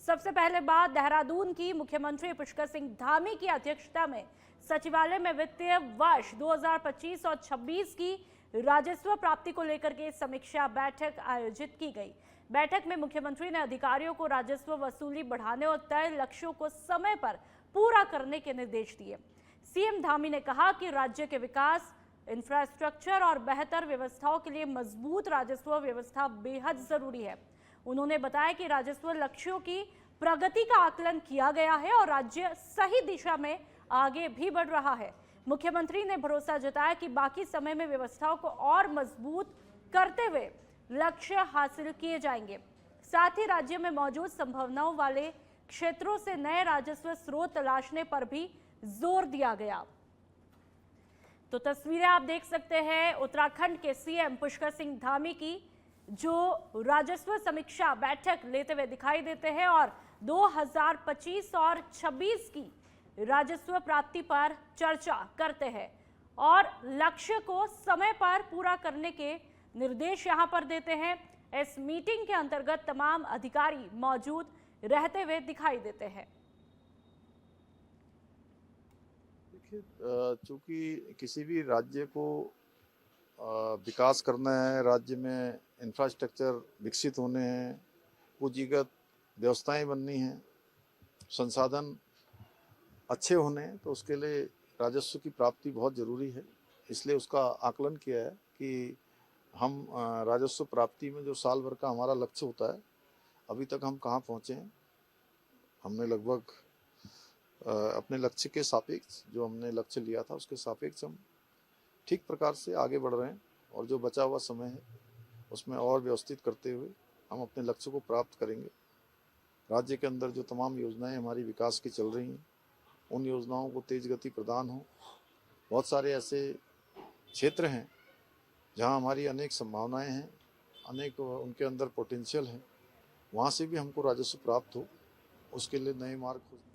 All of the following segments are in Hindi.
सबसे पहले बात देहरादून की। मुख्यमंत्री पुष्कर सिंह धामी की अध्यक्षता में सचिवालय में वित्तीय वर्ष 2025 और 26 की राजस्व प्राप्ति को लेकर के समीक्षा बैठक आयोजित की गई। बैठक में मुख्यमंत्री ने अधिकारियों को राजस्व वसूली बढ़ाने और तय लक्ष्यों को समय पर पूरा करने के निर्देश दिए। सीएम धामी ने कहा कि राज्य के विकास, इंफ्रास्ट्रक्चर और बेहतर व्यवस्थाओं के लिए मजबूत राजस्व व्यवस्था बेहद जरूरी है। उन्होंने बताया कि राजस्व लक्ष्यों की प्रगति का आकलन किया गया है और राज्य सही दिशा में आगे भी बढ़ रहा है। मुख्यमंत्री ने भरोसा जताया कि बाकी समय में व्यवस्थाओं को और मजबूत करते हुए लक्ष्य हासिल किए जाएंगे। साथ ही राज्य में मौजूद संभावनाओं वाले क्षेत्रों से नए राजस्व स्रोत तलाशने पर भी जोर दिया गया। तो तस्वीरें आप देख सकते हैं उत्तराखंड के सीएम पुष्कर सिंह धामी की, जो राजस्व समीक्षा बैठक लेते हुए दिखाई देते हैं और 2025 और 26 की राजस्व प्राप्ति पर चर्चा करते हैं और लक्ष्य को समय पर पूरा करने के निर्देश यहां पर देते हैं। इस मीटिंग के अंतर्गत तमाम अधिकारी मौजूद रहते हुए दिखाई देते हैं। चूंकि किसी भी राज्य को विकास करना है, राज्य में इंफ्रास्ट्रक्चर विकसित होने हैं, पूंजीगत व्यवस्थाएं बननी हैं, संसाधन अच्छे होने हैं, तो उसके लिए राजस्व की प्राप्ति बहुत ज़रूरी है। इसलिए उसका आकलन किया है कि हम राजस्व प्राप्ति में जो साल भर का हमारा लक्ष्य होता है, अभी तक हम कहाँ पहुँचे हैं। हमने लगभग अपने लक्ष्य के सापेक्ष, जो हमने लक्ष्य लिया था उसके सापेक्ष हम ठीक प्रकार से आगे बढ़ रहे हैं और जो बचा हुआ समय है उसमें और व्यवस्थित करते हुए हम अपने लक्ष्य को प्राप्त करेंगे। राज्य के अंदर जो तमाम योजनाएं हमारी विकास की चल रही हैं, उन योजनाओं को तेज गति प्रदान हो। बहुत सारे ऐसे क्षेत्र हैं जहां हमारी अनेक संभावनाएं हैं, अनेक उनके अंदर पोटेंशियल है, वहां से भी हमको राजस्व प्राप्त हो, उसके लिए नए मार्ग खोजने।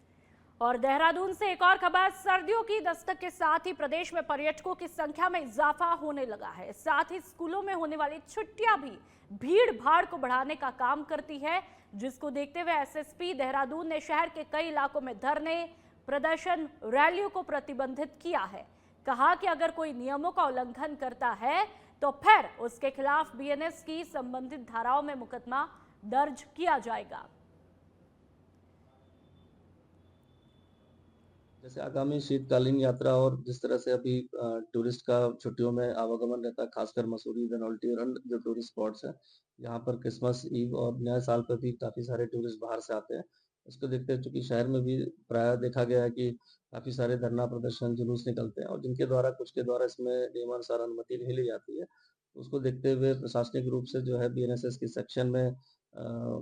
और देहरादून से एक और खबर, सर्दियों की दस्तक के साथ ही प्रदेश में पर्यटकों की संख्या में इजाफा होने लगा है। साथ ही स्कूलों में होने वाली छुट्टियां भी भीड़ भाड़ को बढ़ाने का काम करती है, जिसको देखते हुए एसएसपी देहरादून ने शहर के कई इलाकों में धरने, प्रदर्शन, रैलियों को प्रतिबंधित किया है। कहा कि अगर कोई नियमों का उल्लंघन करता है तो फिर उसके खिलाफ बीएनएस की संबंधित धाराओं में मुकदमा दर्ज किया जाएगा। जैसे आगामी शीतकालीन यात्रा और जिस तरह से अभी टूरिस्ट का छुट्टियों में आवागमन रहता है, खासकर मसूरी, धनौल्टी और अन्य जो टूरिस्ट स्पॉट्स हैं, यहाँ पर क्रिसमस ईव और नए साल पर भी काफ़ी सारे टूरिस्ट बाहर से आते हैं। इसको देखते हुए चूँकि शहर में भी प्रायः देखा गया है कि काफ़ी सारे धरना प्रदर्शन, जुलूस निकलते हैं और जिनके द्वारा कुछ के द्वारा इसमें नियमानुसार अनुमति नहीं ली जाती है। उसको देखते हुए प्रशासनिक रूप से जो है बीएनएसएस की सेक्शन में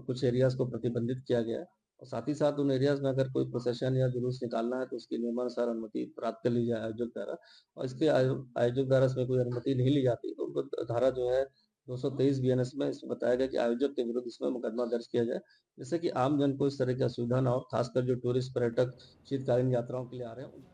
कुछ एरियाज़ को प्रतिबंधित किया गया है और साथ ही साथ उन एरियाज में अगर कोई प्रोसेशन या जुलूस निकालना है तो उसकी नियमानुसार अनुमति प्राप्त कर ली जाए आयोजक द्वारा, और इसके आयोजक द्वारा इसमें कोई अनुमति नहीं ली जाती तो उनको धारा जो है 223 बीएनएस में इसमें बताया गया कि आयोजक के विरुद्ध इसमें मुकदमा दर्ज किया जाए, जिससे कि आम जन को इस तरह की असुविधा ना हो, खासकर जो टूरिस्ट पर्यटक शीतकालीन यात्राओं के लिए आ रहे हैं।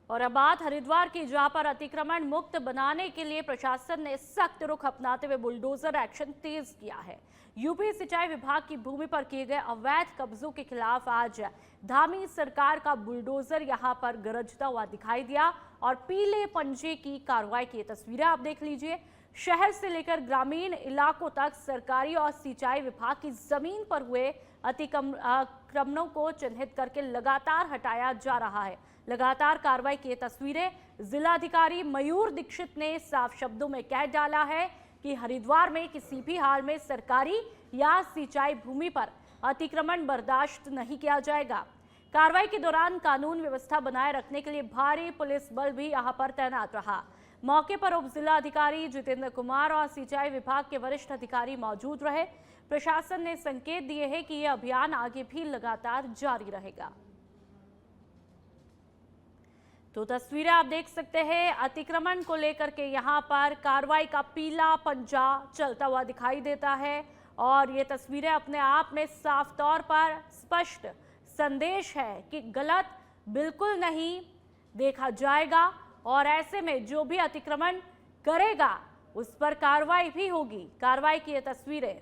और अब बात हरिद्वार की, जहां पर अतिक्रमण मुक्त बनाने के लिए प्रशासन ने सख्त रुख अपनाते हुए बुलडोजर एक्शन तेज किया है। यूपी सिंचाई विभाग की भूमि पर किए गए अवैध कब्जों के खिलाफ आज धामी सरकार का बुलडोजर यहां पर गरजता हुआ दिखाई दिया और पीले पंजे की कार्रवाई की तस्वीरें आप देख लीजिए। शहर से लेकर ग्रामीण इलाकों तक सरकारी और सिंचाई विभाग की जमीन पर हुए अतिक्रमणों को चिन्हित करके लगातार हटाया जा रहा है। लगातार कार्रवाई की तस्वीरें जिलाधिकारी मयूर दीक्षित ने साफ शब्दों में कह डाला है कि हरिद्वार में किसी भी हाल में सरकारी या सिंचाई भूमि पर अतिक्रमण बर्दाश्त नहीं किया जाएगा। कार्रवाई के दौरान कानून व्यवस्था बनाए रखने के लिए भारी पुलिस बल भी यहां पर तैनात रहा। मौके पर उप जिलाधिकारी जितेंद्र कुमार और सिंचाई विभाग के वरिष्ठ अधिकारी मौजूद रहे। प्रशासन ने संकेत दिए हैं कि यह अभियान आगे भी लगातार जारी रहेगा। तो तस्वीरें आप देख सकते हैं, अतिक्रमण को लेकर के यहाँ पर कार्रवाई का पीला पंजा चलता हुआ दिखाई देता है और ये तस्वीरें अपने आप में साफ तौर पर स्पष्ट संदेश है कि गलत बिल्कुल नहीं देखा जाएगा और ऐसे में जो भी अतिक्रमण करेगा उस पर कार्रवाई भी होगी। कार्रवाई की ये तस्वीरें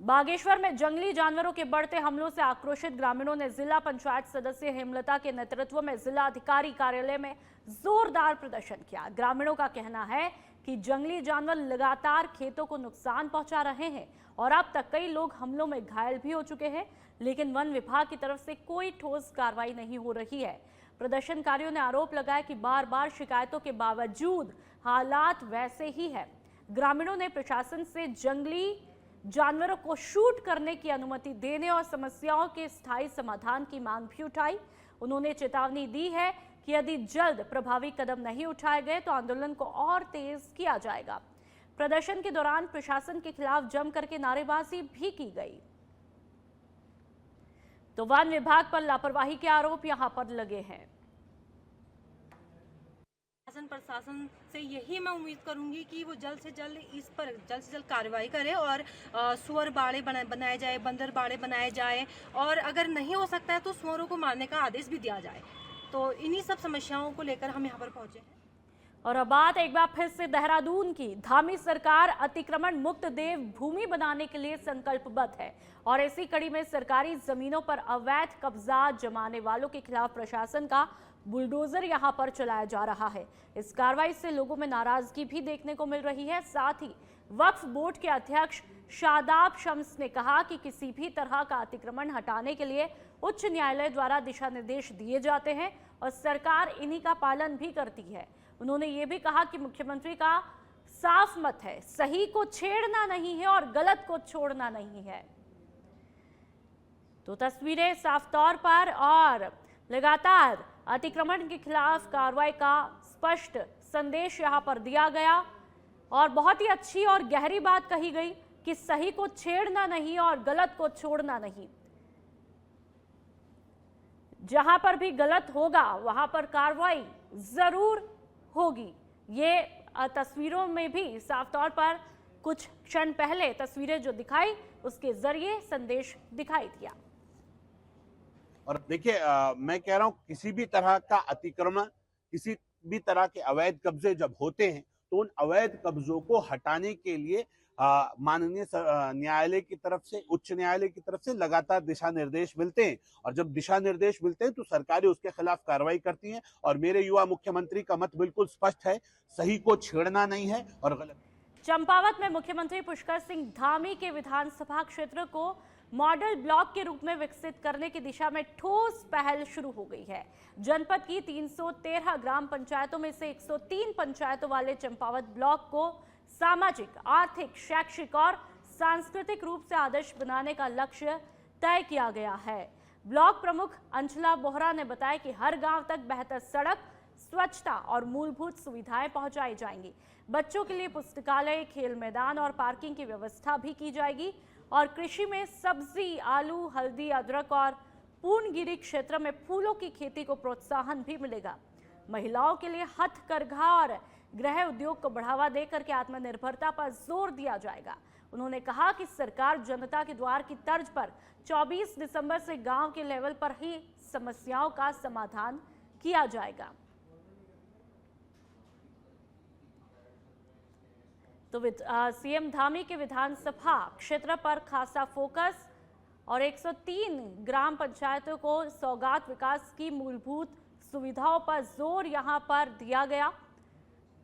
बागेश्वर में जंगली जानवरों के बढ़ते हमलों से आक्रोशित ग्रामीणों ने जिला पंचायत सदस्य हेमलता के नेतृत्व में जिला अधिकारी कार्यालय में जोरदार प्रदर्शन किया। ग्रामीणों का कहना है कि जंगली जानवर लगातार खेतों को नुकसान पहुंचा रहे हैं और अब तक कई लोग हमलों में घायल भी हो चुके हैं, लेकिन वन विभाग की तरफ से कोई ठोस कार्रवाई नहीं हो रही है। प्रदर्शनकारियों ने आरोप लगाया कि बार बार शिकायतों के बावजूद हालात वैसे ही है। ग्रामीणों ने प्रशासन से जंगली जानवरों को शूट करने की अनुमति देने और समस्याओं के स्थायी समाधान की मांग भी उठाई। उन्होंने चेतावनी दी है कि यदि जल्द प्रभावी कदम नहीं उठाए गए तो आंदोलन को और तेज किया जाएगा। प्रदर्शन के दौरान प्रशासन के खिलाफ जम करके नारेबाजी भी की गई। तो वन विभाग पर लापरवाही के आरोप यहां पर लगे हैं। प्रशासन से यही मैं उम्मीद करूंगी कि वो जल्द से जल्द कार्रवाई करे और सुअर बाड़े बनाए जाए, बंदर बाड़े बनाए जाए और अगर नहीं हो सकता है तो सुअरों को मारने का आदेश भी दिया जाए। तो इन्हीं सब समस्याओं को लेकर हम यहाँ पर पहुंचे हैं। और अब बात एक बार फिर से देहरादून की। धामी सरकार अतिक्रमण मुक्त देव भूमि बनाने के लिए संकल्पबद्ध है और इसी कड़ी में सरकारी जमीनों पर अवैध कब्जा जमाने वालों के खिलाफ प्रशासन का बुलडोजर यहां पर चलाया जा रहा है। इस कार्रवाई से लोगों में नाराजगी भी देखने को मिल रही है। साथ ही वक्फ बोर्ड के अध्यक्ष शादाब शम्स ने कहा कि किसी भी तरह का अतिक्रमण हटाने के लिए उच्च न्यायालय द्वारा दिशा निर्देश दिए जाते हैं और सरकार इन्हीं का पालन भी करती है। उन्होंने ये भी कहा कि मुख्यमंत्री का साफ मत है, सही को छेड़ना नहीं है और गलत को छोड़ना नहीं है। तो तस्वीरें साफ तौर पर और लगातार अतिक्रमण के खिलाफ कार्रवाई का स्पष्ट संदेश यहां पर दिया गया और बहुत ही अच्छी और गहरी बात कही गई कि सही को छेड़ना नहीं और गलत को छोड़ना नहीं। जहां पर भी गलत होगा वहां पर कार्रवाई जरूर होगी। ये तस्वीरों में भी साफ तौर पर कुछ क्षण पहले तस्वीरें जो दिखाई उसके जरिए संदेश दिखाई दिया। और देखिए मैं कह रहा हूं किसी भी तरह का अतिक्रमण, किसी भी तरह के अवैध कब्जे जब होते हैं तो उन अवैध कब्जों को हटाने के लिए माननीय न्यायालय की तरफ से, उच्च न्यायालय की तरफ से लगातार दिशा निर्देश मिलते हैं और जब दिशा निर्देश मिलते हैं तो सरकारें उसके खिलाफ कार्रवाई करती हैं। और मेरे युवा मुख्यमंत्री का मत बिल्कुल स्पष्ट है, सही को छेड़ना नहीं है और गलत। चंपावत में मुख्यमंत्री पुष्कर सिंह धामी के विधानसभा क्षेत्र को मॉडल ब्लॉक के रूप में विकसित करने की दिशा में ठोस पहल शुरू हो गई है। जनपद की 313 ग्राम पंचायतों में से 103 पंचायतों वाले चंपावत ब्लॉक को सामाजिक, आर्थिक, शैक्षिक और सांस्कृतिक रूप से आदर्श बनाने का लक्ष्य तय किया गया है। ब्लॉक प्रमुख अंचला बोहरा ने बताया कि हर गांव तक बेहतर सड़क, स्वच्छता और मूलभूत सुविधाएं पहुंचाई जाएंगी। बच्चों के लिए पुस्तकालय, खेल मैदान और पार्किंग की व्यवस्था भी की जाएगी और कृषि में सब्जी, आलू, हल्दी, अदरक और पूर्णगिरी क्षेत्र में फूलों की खेती को प्रोत्साहन भी मिलेगा। महिलाओं के लिए हथकरघा और गृह उद्योग को बढ़ावा देकर के आत्मनिर्भरता पर जोर दिया जाएगा। उन्होंने कहा कि सरकार जनता के द्वार की तर्ज पर 24 दिसंबर से गांव के लेवल पर ही समस्याओं का समाधान किया जाएगा। तो सीएम धामी के विधानसभा क्षेत्र पर खासा फोकस और 103 ग्राम पंचायतों को सौगात विकास की मूलभूत सुविधाओं पर जोर यहां पर दिया गया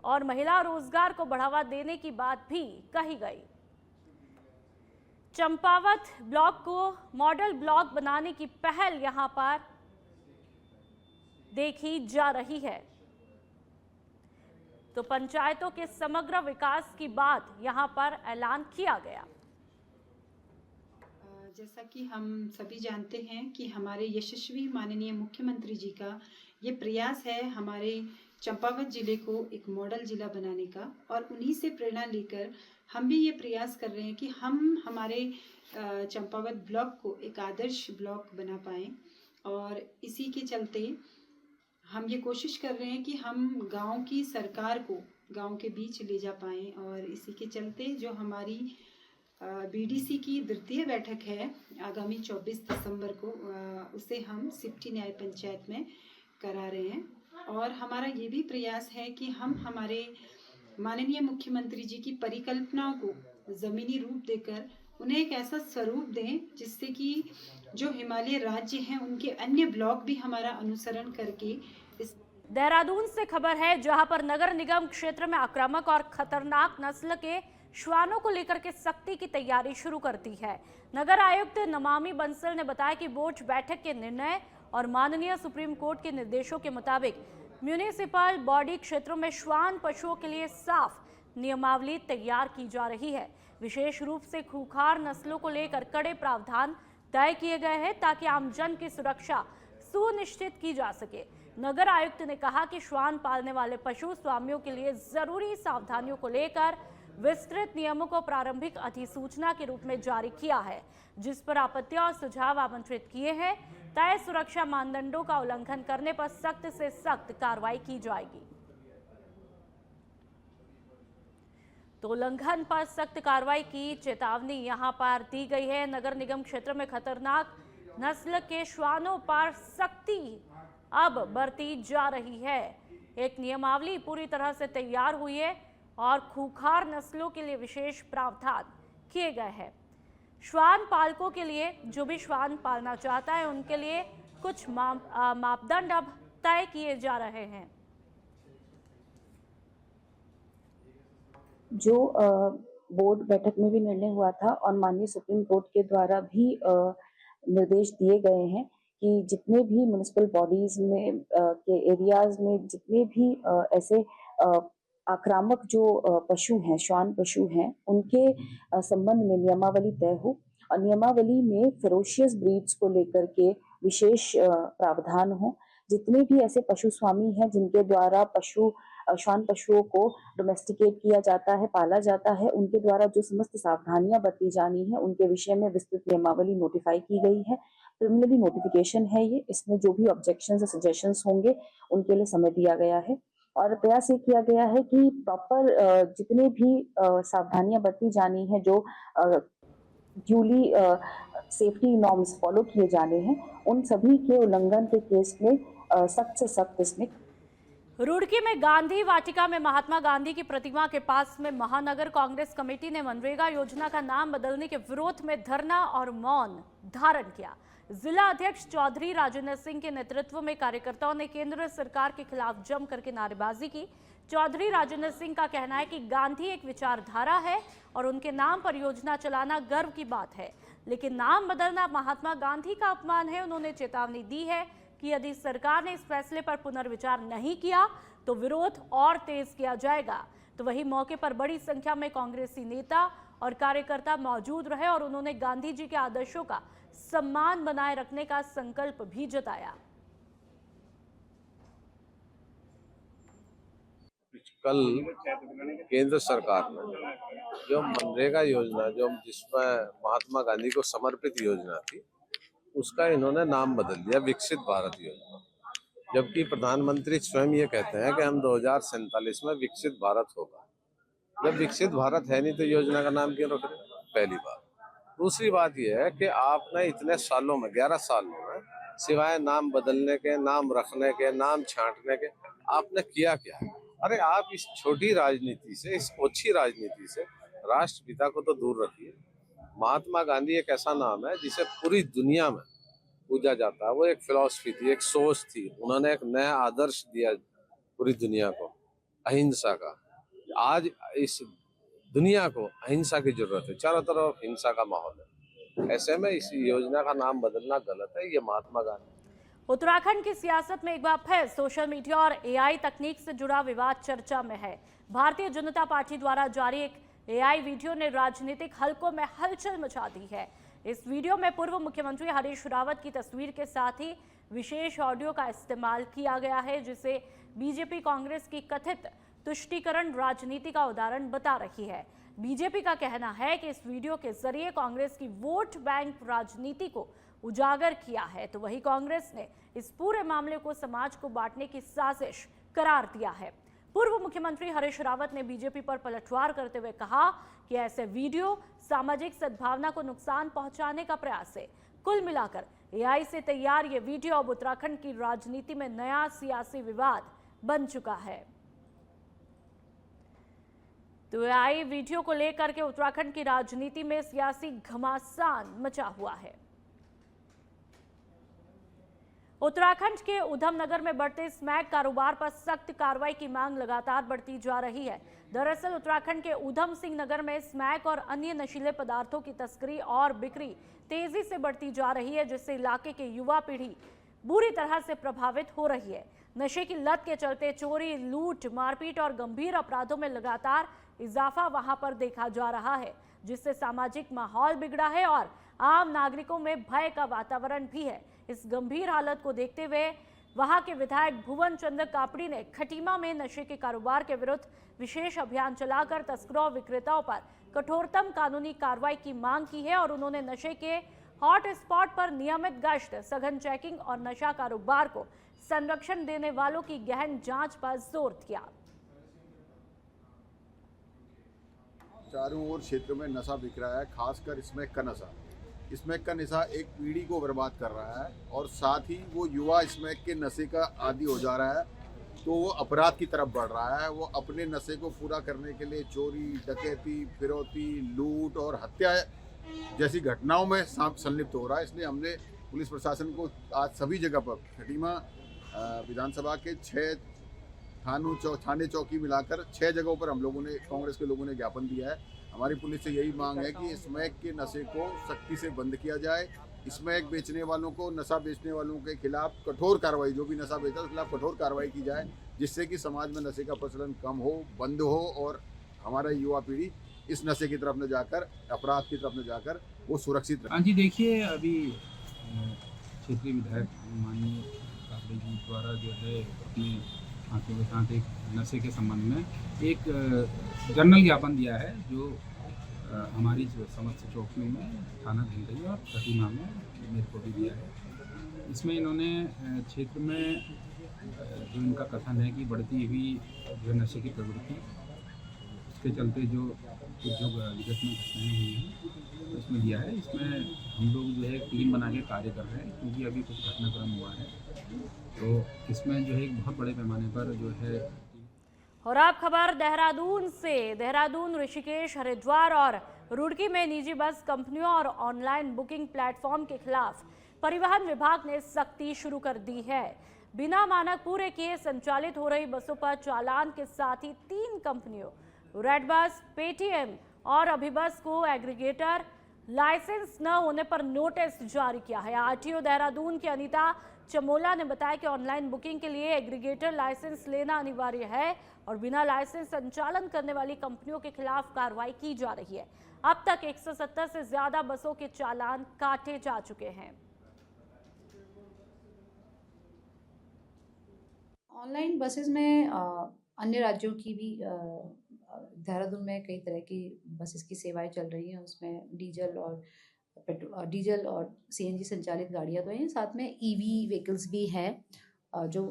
और महिला रोजगार को बढ़ावा देने की बात भी कही गई। चंपावत ब्लॉक को मॉडल ब्लॉक बनाने की पहल यहां पर देखी जा रही है। तो पंचायतों के समग्र विकास की बात यहां पर ऐलान किया गया। जैसा कि हम सभी जानते हैं कि हमारे यशस्वी माननीय मुख्यमंत्री जी का ये प्रयास है हमारे चंपावत जिले को एक मॉडल जिला बनाने का और उन्हीं से प्रेरणा लेकर हम भी ये प्रयास कर रहे हैं कि हम हमारे चंपावत ब्लॉक को एक आदर्श ब्लॉक बना पाएँ और इसी के चलते हम ये कोशिश कर रहे हैं कि हम गांव की सरकार को गांव के बीच ले जा पाएँ और इसी के चलते जो हमारी बीडीसी की द्वितीय बैठक है आगामी 24 दिसंबर को उसे हम सिप्टी न्याय पंचायत में करा रहे हैं और हमारा ये भी प्रयास है कि हम हमारे माननीय मुख्यमंत्री जी की परिकल्पनाओं को जमीनी रूप देकर उन्हें एक ऐसा स्वरूप दें जिससे कि जो हिमालय राज्य हैं उनके अन्य ब्लॉक भी हमारा अनुसरण करके इस देहरादून से खबर है, जहां पर नगर निगम क्षेत्र में आक्रामक और खतरनाक नस्ल के श्वानों को लेकर के सख्ती की तैयारी शुरू कर दी है। नगर आयुक्त नमामि बंसल ने बताया कि बोर्ड बैठक के निर्णय और माननीय सुप्रीम कोर्ट के निर्देशों के मुताबिक म्यूनिसिपल बॉडी क्षेत्रों में श्वान पशुओं के लिए साफ नियमावली तैयार की जा रही है। विशेष रूप से खूंखार नस्लों को लेकर कड़े प्रावधान तय किए गए हैं ताकि आमजन की सुरक्षा सुनिश्चित की जा सके। नगर आयुक्त ने कहा कि श्वान पालने वाले पशु स्वामियों के लिए जरूरी सावधानियों को लेकर विस्तृत नियमों को प्रारंभिक अधिसूचना के रूप में जारी किया है, जिस पर आपत्तियां और सुझाव आमंत्रित किए हैं। तय सुरक्षा मानदंडों का उल्लंघन करने पर सख्त से सख्त कार्रवाई की जाएगी। तो उल्लंघन पर सख्त कार्रवाई की चेतावनी यहां पर दी गई है। नगर निगम क्षेत्र में खतरनाक नस्ल के श्वानों पर सख्ती अब बरती जा रही है। एक नियमावली पूरी तरह से तैयार हुई है और खूंखार नस्लों के लिए विशेष प्रावधान किए गए हैं। श्वान पालकों के लिए, जो भी श्वान पालना चाहता है उनके लिए कुछ मापदंड अब तय किए जा रहे हैं। जो बोर्ड बैठक में भी निर्णय हुआ था और माननीय सुप्रीम कोर्ट के द्वारा भी निर्देश दिए गए हैं कि जितने भी म्युनिसिपल बॉडीज में के एरियाज में जितने भी ऐसे आक्रामक जो पशु हैं, श्वान पशु हैं, उनके संबंध में नियमावली तय हो और नियमावली में फेरोशियस ब्रीड्स को लेकर के विशेष प्रावधान हो। जितने भी ऐसे पशु स्वामी हैं जिनके द्वारा श्वान पशुओं को डोमेस्टिकेट किया जाता है, पाला जाता है, उनके द्वारा जो समस्त सावधानियां बरती जानी है उनके विषय में विस्तृत नियमावली नोटिफाई की गई है। प्रिलिमिनरी नोटिफिकेशन है ये, इसमें जो भी ऑब्जेक्शंस और सजेशंस होंगे उनके लिए समय दिया गया है और प्रयास ये किया गया है कि प्रॉपर जितने भी सावधानियां बरती जानी है, जो ड्यूली सेफ्टी नॉर्म्स फॉलो किए जाने हैं, उन सभी के उल्लंघन के केस में सख्त से सख्त इसमें। रुड़की में गांधी वाटिका में महात्मा गांधी की प्रतिमा के पास में महानगर कांग्रेस कमेटी ने मनरेगा योजना का नाम बदलने के विरोध में धरना और मौन धारण किया। जिला अध्यक्ष चौधरी राजेंद्र सिंह के नेतृत्व में कार्यकर्ताओं ने केंद्र सरकार के खिलाफ जम करके नारेबाजी की। चौधरी राजेंद्र सिंह का कहना है कि गांधी एक विचारधारा है और उनके नाम पर योजना चलाना गर्व की बात है, लेकिन नाम बदलना महात्मा गांधी का अपमान है। उन्होंने चेतावनी दी है कि यदि सरकार ने इस फैसले पर पुनर्विचार नहीं किया तो विरोध और तेज किया जाएगा। तो वही मौके पर बड़ी संख्या में कांग्रेसी नेता और कार्यकर्ता मौजूद रहे और उन्होंने गांधी जी के आदर्शों का सम्मान बनाए रखने का संकल्प भी जताया। कल केंद्र सरकार ने जो मनरेगा योजना, जो जिसमें महात्मा गांधी को समर्पित योजना थी, उसका इन्होंने नाम बदल दिया विकसित भारत योजना, जबकि प्रधानमंत्री स्वयं ये कहते हैं कि हम 2047 में विकसित भारत होगा। जब विकसित भारत है नहीं तो योजना का नाम क्यों रख रहे? पहली बात। दूसरी बात यह है कि आपने इतने सालों में, 11 सालों में, सिवाय नाम बदलने के, नाम रखने के, नाम छांटने के, आपने किया क्या है? अरे आप इस छोटी राजनीति से, इस ओछी राजनीति से राष्ट्रपिता को तो दूर रखिए। महात्मा गांधी एक ऐसा नाम है जिसे पूरी दुनिया में पूजा जाता है। वो एक फिलॉसफी थी, एक सोच थी। उन्होंने एक नया आदर्श दिया पूरी दुनिया को, अहिंसा का। आज इस दुनिया को अहिंसा की जरूरत है, चारों तरफ हिंसा का माहौल है। ऐसे में इस योजना का नाम बदलना गलत है। ये महात्मा गांधी। उत्तराखंड की सियासत में एक बार फिर सोशल मीडिया और एआई तकनीक से जुड़ा विवाद चर्चा में है। भारतीय जनता पार्टी द्वारा जारी एक एआई वीडियो ने राजनीतिक हलकों में हलचल मचा दी है। इस वीडियो में पूर्व मुख्यमंत्री हरीश रावत की तस्वीर के साथ ही विशेष ऑडियो का इस्तेमाल किया गया है, जिसे बीजेपी कांग्रेस की कथित तुष्टीकरण राजनीति का उदाहरण बता रही है। बीजेपी का कहना है कि इस वीडियो के जरिए कांग्रेस की वोट बैंक राजनीति को उजागर किया है, तो वही कांग्रेस ने इस पूरे मामले को समाज को बांटने की साजिश करार दिया है। पूर्व मुख्यमंत्री हरीश रावत ने बीजेपी पर पलटवार करते हुए कहा कि ऐसे वीडियो सामाजिक सद्भावना को नुकसान पहुंचाने का प्रयास है। कुल मिलाकर एआई से तैयार ये वीडियो अब उत्तराखंड की राजनीति में नया सियासी विवाद बन चुका है। तो आई वीडियो को लेकर के उत्तराखंड की राजनीति में सियासी घमासान मचा हुआ है। उत्तराखंड के उधमनगर में बढ़ते स्मैक कारोबार पर सख्त कार्रवाई की मांग लगातार बढ़ती जा रही है। दरअसल उत्तराखंड के उधम सिंह नगर में स्मैक और अन्य नशीले पदार्थों की तस्करी और बिक्री तेजी से बढ़ती जा रही है, जिससे इलाके की युवा पीढ़ी बुरी तरह से प्रभावित हो रही है। नशे की लत के चलते चोरी, लूट, मारपीट और गंभीर अपराधों में लगातार इजाफा वहां पर देखा जा रहा है, जिससे सामाजिक माहौल बिगड़ा है और आम नागरिकों में भय का वातावरण भी है। इस गंभीर हालत को देखते हुए वहां के विधायक भुवन चंद्र कापड़ी ने खटीमा में नशे के कारोबार के विरुद्ध विशेष अभियान चलाकर तस्करों और विक्रेताओं पर कठोरतम कानूनी कार्रवाई की मांग की है और उन्होंने नशे के हॉट स्पॉट पर नियमित गश्त, सघन चेकिंग और नशा कारोबार को संरक्षण देने वालों की गहन जांच पर जोर दिया। चारों ओर क्षेत्र में नशा बिक रहा है, खासकर स्मैक का नशा। स्मैक का नशा एक पीढ़ी को बर्बाद कर रहा है और साथ ही वो युवा स्मैक के नशे का आदी हो जा रहा है, तो वो अपराध की तरफ बढ़ रहा है। वो अपने नशे को पूरा करने के लिए चोरी, डकैती, फिरौती, लूट और हत्या जैसी घटनाओं में संलिप्त हो रहा है। इसलिए हमने पुलिस प्रशासन को आज सभी जगह पर खटीमा विधानसभा के 6 थाने चौकी मिलाकर 6 जगहों पर हम लोगों ने, कांग्रेस के लोगों ने ज्ञापन दिया है। हमारी पुलिस से यही मांग है कि स्मैक के नशे को सख्ती से बंद किया जाए। स्मैक बेचने वालों को, नशा बेचने वालों के खिलाफ कठोर कार्रवाई, जो भी नशा बेचता है उसके खिलाफ कठोर कार्रवाई की जाए, जिससे कि समाज में नशे का प्रचलन कम हो, बंद हो और हमारा युवा पीढ़ी इस नशे की तरफ न जाकर, अपराध की तरफ न जाकर वो सुरक्षित रहे। हाँ जी, देखिए अभी क्षेत्रीय विधायक माननीय कापड़ी जी द्वारा जो है अपने हाथों के साथ एक नशे के संबंध में एक जनरल ज्ञापन दिया है, जो हमारी समस्त चौकियों में, थाना धनगई और खटीमा में मेरे को भी दिया है। इसमें इन्होंने क्षेत्र में जो इनका कथन है कि बढ़ती हुई जो नशे की प्रवृत्ति, उसके चलते जो विगत में घटनाएँ हुई हैं उसमें दिया है। इसमें हम लोग जो है टीम बना के कार्य कर रहे हैं, क्योंकि अभी कुछ घटनाक्रम हुआ है, तो इसमें जो है एक बहुत बड़े पैमाने पर जो है। और अब खबर देहरादून से। देहरादून, ऋषिकेश, हरिद्वार और रुड़की में निजी बस कंपनियों और ऑनलाइन बुकिंग प्लेटफॉर्म के खिलाफ परिवहन विभाग ने सख्ती शुरू कर दी है। बिना मानक पूरे किए संचालित हो रही बसों पर चालान के साथ ही 3 कंपनियों रेड बस, पेटीएम और अभिबस को एग्रीगेटर लाइसेंस न होने पर नोटिस जारी किया है। आरटीओ देहरादून की अनीता चमोला ने बताया कि ऑनलाइन बुकिंग के लिए एग्रीगेटर लाइसेंस लेना अनिवार्य है और बिना लाइसेंस संचालन करने वाली कंपनियों के खिलाफ कार्रवाई की जा रही है। अब तक 170 से ज्यादा बसों के चालान काटे जा चुके हैं। ऑनलाइन बसेस में अन्य राज्यों की भी देहरादून में कई तरह की बसेस की सेवाएं चल रही हैं। उसमें डीजल और सीएनजी संचालित गाड़ियां तो हैं, साथ में ईवी व्हीकल्स भी हैं जो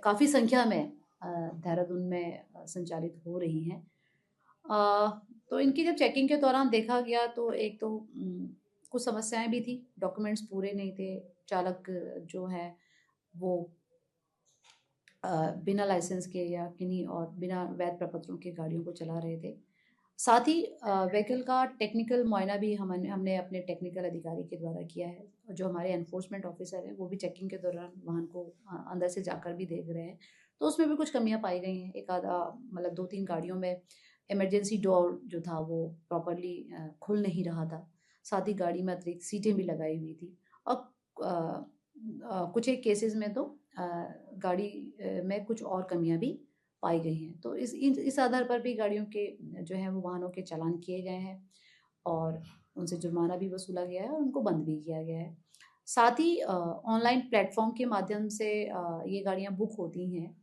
काफ़ी संख्या में देहरादून में संचालित हो रही हैं। तो इनकी जब चेकिंग के दौरान देखा गया तो एक तो कुछ समस्याएं भी थी, डॉक्यूमेंट्स पूरे नहीं थे, चालक जो है वो बिना लाइसेंस के या किन्हीं और बिना वैध प्रपत्रों के गाड़ियों को चला रहे थे। साथ ही व्हीकल का टेक्निकल मुआयना भी हमने अपने टेक्निकल अधिकारी के द्वारा किया है। जो हमारे एनफोर्समेंट ऑफिसर हैं वो भी चेकिंग के दौरान वाहन को अंदर से जाकर भी देख रहे हैं, तो उसमें भी कुछ कमियां पाई गई हैं। एक आधा मतलब 2-3 गाड़ियों में इमरजेंसी डोर जो था वो प्रॉपरली खुल नहीं रहा था। साथ ही गाड़ी में अतिरिक्त सीटें भी लगाई हुई थी और कुछ एक केसेस में तो गाड़ी में कुछ और कमियां भी पाई गई हैं। तो इस आधार पर भी गाड़ियों के जो है वो वाहनों के चालान किए गए हैं और उनसे जुर्माना भी वसूला गया है और उनको बंद भी किया गया है। साथ ही ऑनलाइन प्लेटफॉर्म के माध्यम से ये गाड़ियां बुक होती हैं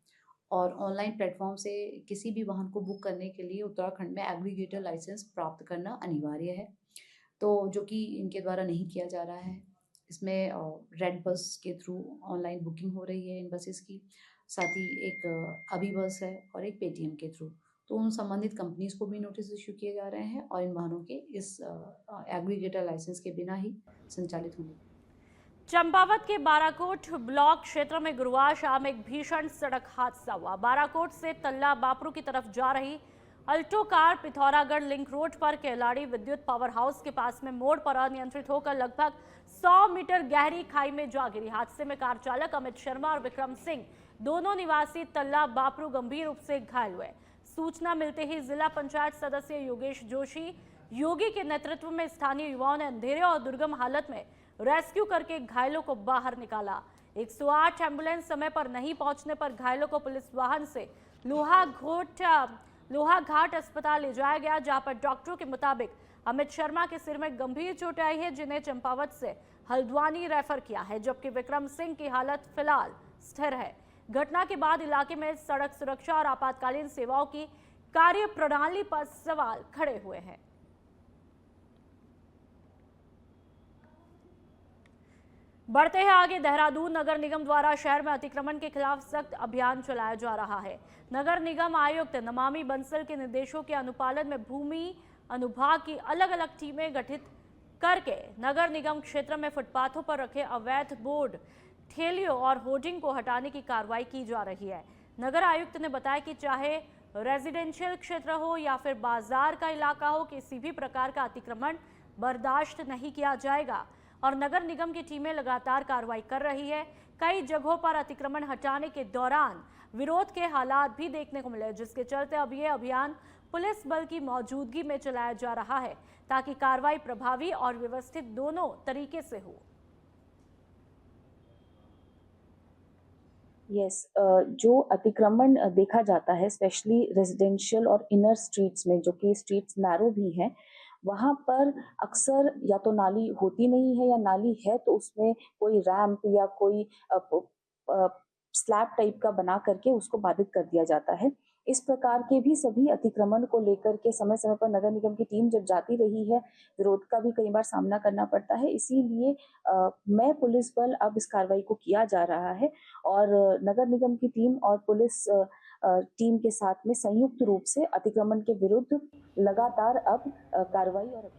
और ऑनलाइन प्लेटफॉर्म से किसी भी वाहन को बुक करने के लिए उत्तराखंड में एग्रीगेटर लाइसेंस प्राप्त करना अनिवार्य है, तो जो कि इनके द्वारा नहीं किया जा रहा है। इसमें रेड बस के थ्रू ऑनलाइन बुकिंग हो रही है इन बसेस की, साथ ही एक अभी बस है और एक पेटीएम के थ्रू। तो उन संबंधित कंपनीज को भी नोटिस इशू किए जा रहे हैं और इन वाहनों के इस एग्रीगेटर लाइसेंस के बिना ही संचालित होंगे। चंपावत के बाराकोट ब्लॉक क्षेत्र में गुरुवार शाम एक भीषण सड़क हादसा हुआ। बाराकोट से तल्ला बापरू की तरफ जा रही Alto car Pithoragarh link road पर केलाड़ी विद्युत पावर हाउस के पास में मोड़ पर अनियंत्रित होकर लगभग 100 मीटर गहरी खाई में जा गिरी। हादसे में कार चालक अमित शर्मा और विक्रम सिंह दोनों निवासी तल्ला बापरू गंभीर रूप से घायल हुए। सूचना मिलते ही जिला पंचायत सदस्य योगेश जोशी योगी के नेतृत्व में स्थानीय युवाओं ने अंधेरे और दुर्गम हालत में रेस्क्यू करके घायलों को बाहर निकाला। 108 एम्बुलेंस समय पर नहीं पहुंचने पर घायलों को पुलिस वाहन से लोहाघाट अस्पताल ले जाया गया, जहां पर डॉक्टरों के मुताबिक अमित शर्मा के सिर में गंभीर चोट आई है, जिन्हें चंपावत से हल्द्वानी रेफर किया है, जबकि विक्रम सिंह की हालत फिलहाल स्थिर है। घटना के बाद इलाके में सड़क सुरक्षा और आपातकालीन सेवाओं की कार्य प्रणाली पर सवाल खड़े हुए हैं। बढ़ते हैं आगे। देहरादून नगर निगम द्वारा शहर में अतिक्रमण के खिलाफ सख्त अभियान चलाया जा रहा है। नगर निगम आयुक्त नमामि बंसल के निर्देशों के अनुपालन में भूमि अनुभाग की अलग अलग टीमें गठित करके नगर निगम क्षेत्र में फुटपाथों पर रखे अवैध बोर्ड, ठेलियों और होर्डिंग को हटाने की कार्रवाई की जा रही है। नगर आयुक्त ने बताया कि चाहे रेजिडेंशियल क्षेत्र हो या फिर बाजार का इलाका हो, किसी भी प्रकार का अतिक्रमण बर्दाश्त नहीं किया जाएगा और नगर निगम की टीमें लगातार कार्रवाई कर रही है। कई जगहों पर अतिक्रमण हटाने के दौरान विरोध के हालात भी देखने को मिले, जिसके चलते अब ये अभियान पुलिस बल की मौजूदगी में चलाया जा रहा है ताकि कार्रवाई प्रभावी और व्यवस्थित दोनों तरीके से हो। जो अतिक्रमण देखा जाता है स्पेशली रेजिडेंशियल और इनर स्ट्रीट्स में, जो कि स्ट्रीट्स नैरो भी हैं, वहाँ पर अक्सर या तो नाली होती नहीं है या नाली है तो उसमें कोई रैंप या कोई स्लैब टाइप का बना करके उसको बाधित कर दिया जाता है। इस प्रकार के भी सभी अतिक्रमण को लेकर के समय समय पर नगर निगम की टीम जब जाती रही है, विरोध का भी कई बार सामना करना पड़ता है। इसीलिए मैं पुलिस बल अब इस कार्रवाई को किया जा रहा है और नगर निगम की टीम और पुलिस टीम के साथ में संयुक्त रूप से अतिक्रमण के विरुद्ध लगातार अब कार्रवाई और